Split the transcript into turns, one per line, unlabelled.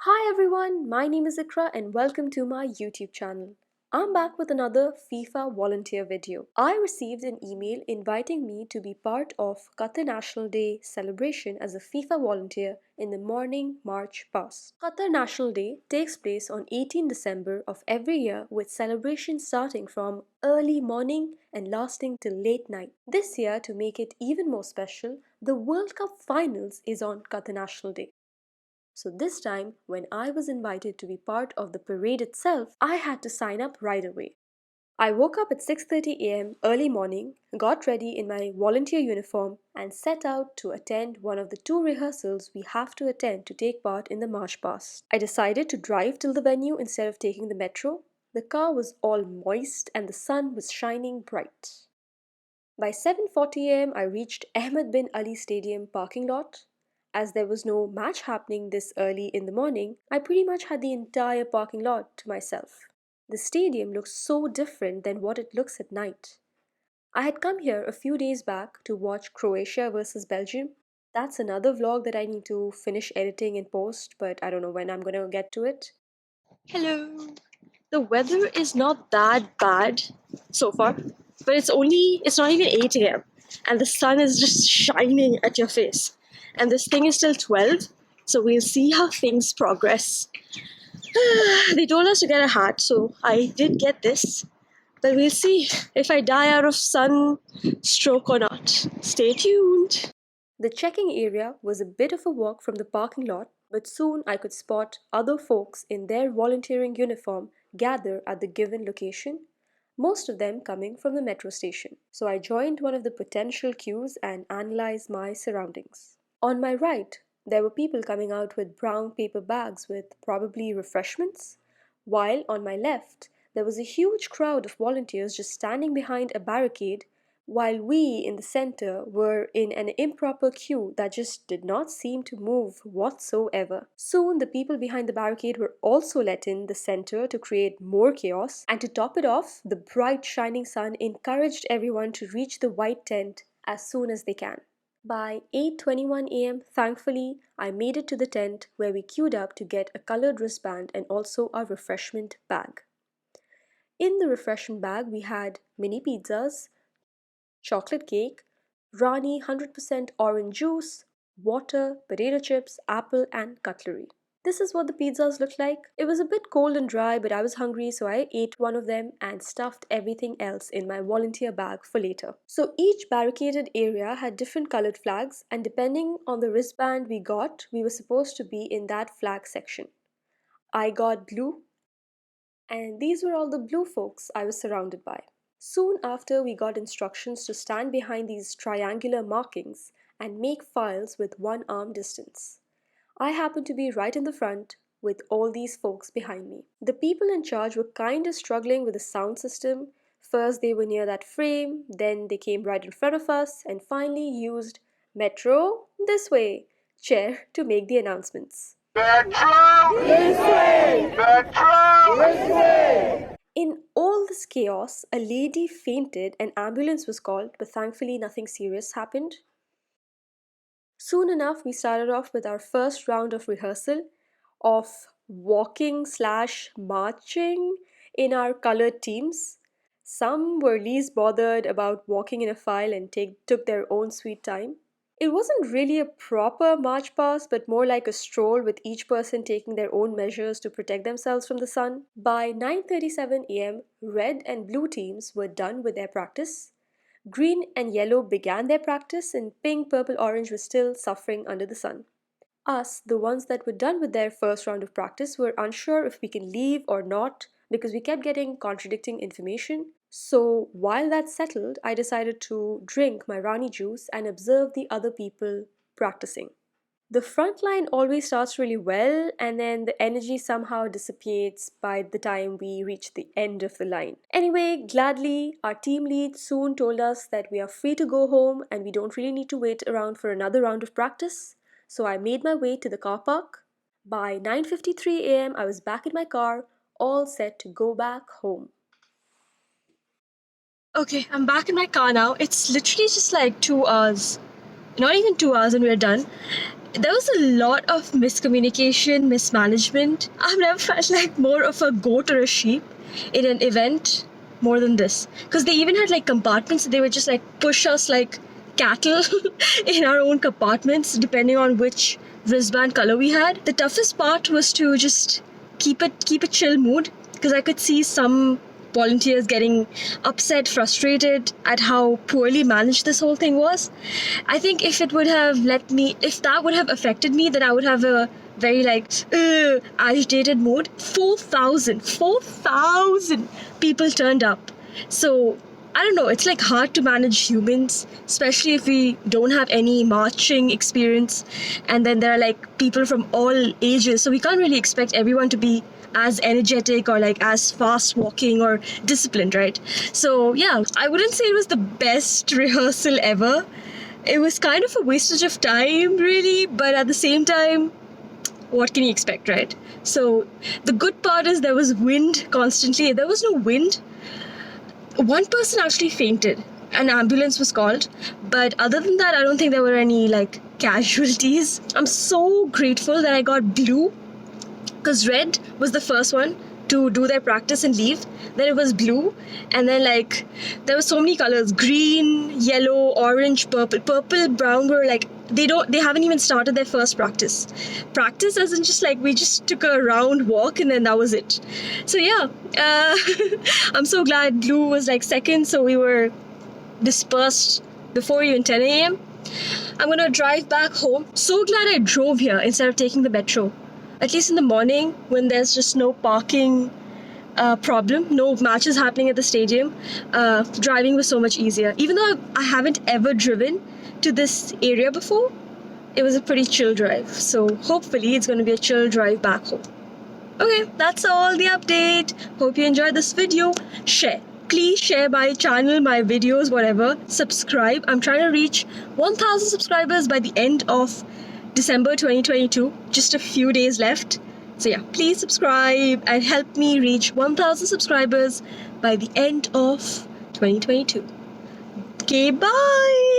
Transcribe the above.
Hi everyone, my name is Iqrah and welcome to my YouTube channel. I'm back with another FIFA volunteer video. I received an email inviting me to be part of Qatar National Day celebration as a FIFA volunteer in the morning march past. Qatar National Day takes place on 18 December of every year with celebrations starting from early morning and lasting till late night. This year, to make it even more special, the World Cup Finals is on Qatar National Day. So this time, when I was invited to be part of the parade itself, I had to sign up right away. I woke up at 6:30 a.m. early morning, got ready in my volunteer uniform, and set out to attend one of the two rehearsals we have to attend to take part in the march past. I decided to drive till the venue instead of taking the metro. The car was all moist and the sun was shining bright. By 7:40 am, I reached Ahmed bin Ali Stadium parking lot. As there was no match happening this early in the morning, I pretty much had the entire parking lot to myself. The stadium looked so different than what it looks at night. I had come here a few days back to watch Croatia versus Belgium. That's another vlog that I need to finish editing and post, but I don't know when I'm gonna get to it. Hello. The weather is not that bad so far, but it's not even 8 a.m. and the sun is just shining at your face. And this thing is till 12, so we'll see how things progress. They told us to get a hat, so I did get this. But we'll see if I die out of sunstroke or not. Stay tuned. The checking area was a bit of a walk from the parking lot, but soon I could spot other folks in their volunteering uniform gather at the given location, most of them coming from the metro station. So I joined one of the potential queues and analyzed my surroundings. On my right, there were people coming out with brown paper bags with probably refreshments, while on my left, there was a huge crowd of volunteers just standing behind a barricade while we in the center were in an improper queue that just did not seem to move whatsoever. Soon, the people behind the barricade were also let in the center to create more chaos, and to top it off, the bright shining sun encouraged everyone to reach the white tent as soon as they can. By 8:21 am, thankfully, I made it to the tent where we queued up to get a colored wristband and also a refreshment bag. In the refreshment bag, we had mini pizzas, chocolate cake, Rani 100% orange juice, water, potato chips, apple, and cutlery. This is what the pizzas looked like. It was a bit cold and dry, but I was hungry, so I ate one of them and stuffed everything else in my volunteer bag for later. So each barricaded area had different colored flags, and depending on the wristband we got, we were supposed to be in that flag section. I got blue, and these were all the blue folks I was surrounded by. Soon after, we got instructions to stand behind these triangular markings and make files with one arm distance. I happened to be right in the front with all these folks behind me. The people in charge were kind of struggling with the sound system. First, they were near that frame, then they came right in front of us, and finally used Metro this way chair to make the announcements. Metro this way! Metro this way! In all this chaos, a lady fainted, an ambulance was called, but thankfully nothing serious happened. Soon enough, we started off with our first round of rehearsal of walking slash marching in our colored teams. Some were least bothered about walking in a file and took their own sweet time. It wasn't really a proper march past, but more like a stroll with each person taking their own measures to protect themselves from the sun. By 9:37 am, red and blue teams were done with their practice. Green and yellow began their practice, and pink, purple, orange were still suffering under the sun. Us, the ones that were done with their first round of practice, were unsure if we can leave or not because we kept getting contradicting information. So while that settled, I decided to drink my Rani juice and observe the other people practicing. The front line always starts really well, and then the energy somehow dissipates by the time we reach the end of the line. Anyway, gladly, our team lead soon told us that we are free to go home and we don't really need to wait around for another round of practice. So I made my way to the car park. By 9:53 am, I was back in my car, all set to go back home. Okay, I'm back in my car now. It's literally just like 2 hours. Not even 2 hours and we're done.
there was a lot of miscommunication, mismanagement. I've never felt like more of a goat or a sheep in an event more than this. Because they even had like compartments. They would just like push us like cattle in our own compartments, depending on which wristband color we had. The toughest part was to just keep a chill mood, because I could see some volunteers getting upset, frustrated at how poorly managed this whole thing was. I think if that would have affected me, then I would have a very like agitated mood. 4,000 people turned up. So I don't know, it's like hard to manage humans, especially if we don't have any marching experience. And then there are like people from all ages, so we can't really expect everyone to be as energetic or like as fast walking or disciplined, right? So yeah, I wouldn't say it was the best rehearsal ever. It was kind of a wastage of time, really, but at the same time, what can you expect, right? So the good part is there was wind constantly. There was no wind. One person actually fainted. An ambulance was called, but other than that, I don't think there were any like casualties. I'm so grateful that I got blue, because red was the first one to do their practice and leave. Then it was blue, and then like there were so many colors: green, yellow, orange, purple, brown. Were like they haven't even started their first practice as in just like we just took a round walk and then that was it. So yeah, I'm so glad blue was like second, so we were dispersed before even 10 a.m. I'm gonna drive back home. So glad I drove here instead of taking the metro. At least in the morning, when there's just no parking problem, no matches happening at the stadium, driving was so much easier. Even though I haven't ever driven to this area before, it was a pretty chill drive. So hopefully it's going to be a chill drive back home. Okay, that's all the update. Hope you enjoyed this video. Share. Please share my channel, my videos, whatever. Subscribe. I'm trying to reach 1,000 subscribers by the end of December 2022. Just a few days left. So yeah, please subscribe and help me reach 1,000 subscribers by the end of 2022. Okay, bye!